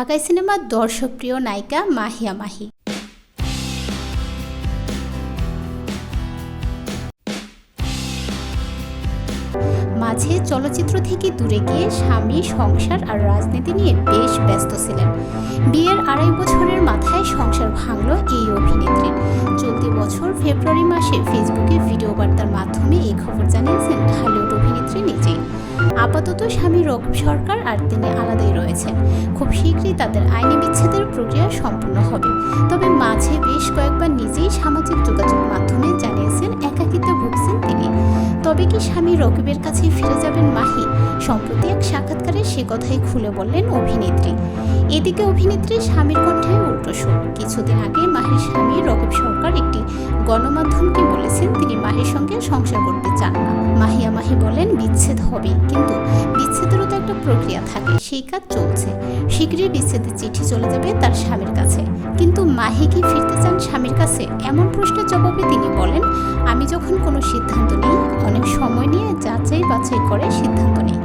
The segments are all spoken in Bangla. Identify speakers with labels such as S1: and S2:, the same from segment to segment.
S1: ঢাকাই সিনেমার দর্শকপ্রিয় নায়িকা মাহিয়া মাহি। মাঝে চলচ্চিত্র থেকে দূরে গিয়ে স্বামী, সংসার আর রাজনীতি নিয়ে বেশ ব্যস্ত ছিলেন। বিয়ের 2.5 বছরের মাথায় সংসার ভাঙল এই অভিনেত্রীর। চলতি বছর ফেব্রুয়ারি মাসে ফেসবুকে ভিডিও বার্তার মাধ্যমে এই খবর জানিয়েছেন ঢালিউড অভিনেত্রী নিজেই। আপাতত স্বামী রকিব সরকার আর তিনি আলাদাই রয়েছেন। খুব শীঘ্রই তাদের আইনি বিচ্ছেদের প্রক্রিয়া সম্পূর্ণ হবে। তবে মাঝে বেশ কয়েকবার নিজেই সামাজিক যোগাযোগ মাধ্যমে জানিয়েছেন একাকিত্বে ভুগছেন তিনি। তবে কি স্বামী রকিবের কাছে ফিরে যাবেন মাহি? সম্প্রতি এক সাক্ষাৎকারে সে কথাই খুলে বললেন অভিনেত্রী। এদিকে অভিনেত্রীর স্বামীর কণ্ঠে উল্টো সুর। কিছুদিন আগে মাহির স্বামী রকিব সরকার একটি গণমাধ্যমকে বলেছেন তিনি মাহির সঙ্গে সংসার করতে চান না। মাহিয়া মাহি বলেন বিচ্ছেদ হবে, কিন্তু বিচ্ছেদেরও তো একটা প্রক্রিয়া থাকে, সেই কাজ চলছে। শীঘ্রই বিচ্ছেদের চিঠি চলে যাবে তার স্বামীর কাছে। কিন্তু মাহি কি ফিরতে চান স্বামীর কাছে? এমন প্রশ্নের জবাবে তিনি বলেন, আমি যখন কোনো সিদ্ধান্ত নিই অনেক সময় নিয়ে যাচাই বাছাই করে সিদ্ধান্ত নিই।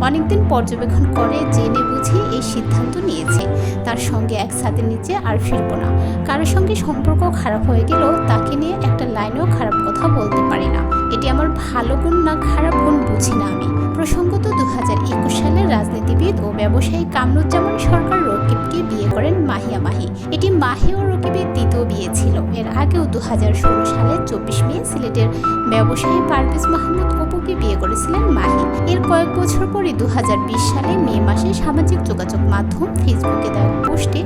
S1: অনেকদিন পর্যবেক্ষণ করে জেনে বুঝে এই সিদ্ধান্ত নিয়েছি। তার সঙ্গে এক ছাদের নিচে আর ফিরবো না। কারোর সঙ্গে সম্পর্ক খারাপ হয়ে গেলেও তাকে নিয়ে একটা লাইনেও খারাপ কথা বলতে পারি না। এটি আমার ভালো গুণ না খারাপ গুণ বুঝি না আমি। প্রসঙ্গত 2021 সালে রাজনীতিবিদ ও ব্যবসায়ী কামরুজ্জামান সরকার রকিবকে বিয়ে করেন মাহিয়া মাহি। এটি মাহি ও রকিবের দ্বিতীয় বিয়ে ছিল। এর আগেও 2016 সালে 24 মে সিলেটের ব্যবসায়ী পারভেজ মাহমুদ অপুকে বিয়ে করেছিলেন মাহি। এর কয়েক বছর পরে 2020 সালে মে মাসে সামাজিক যোগাযোগ মাধ্যম ফেসবুকে দেওয়া পোস্টে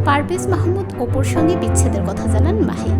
S1: পারভেজ মাহমুদ অপুর সঙ্গে বিচ্ছেদের কথা জানান মাহি।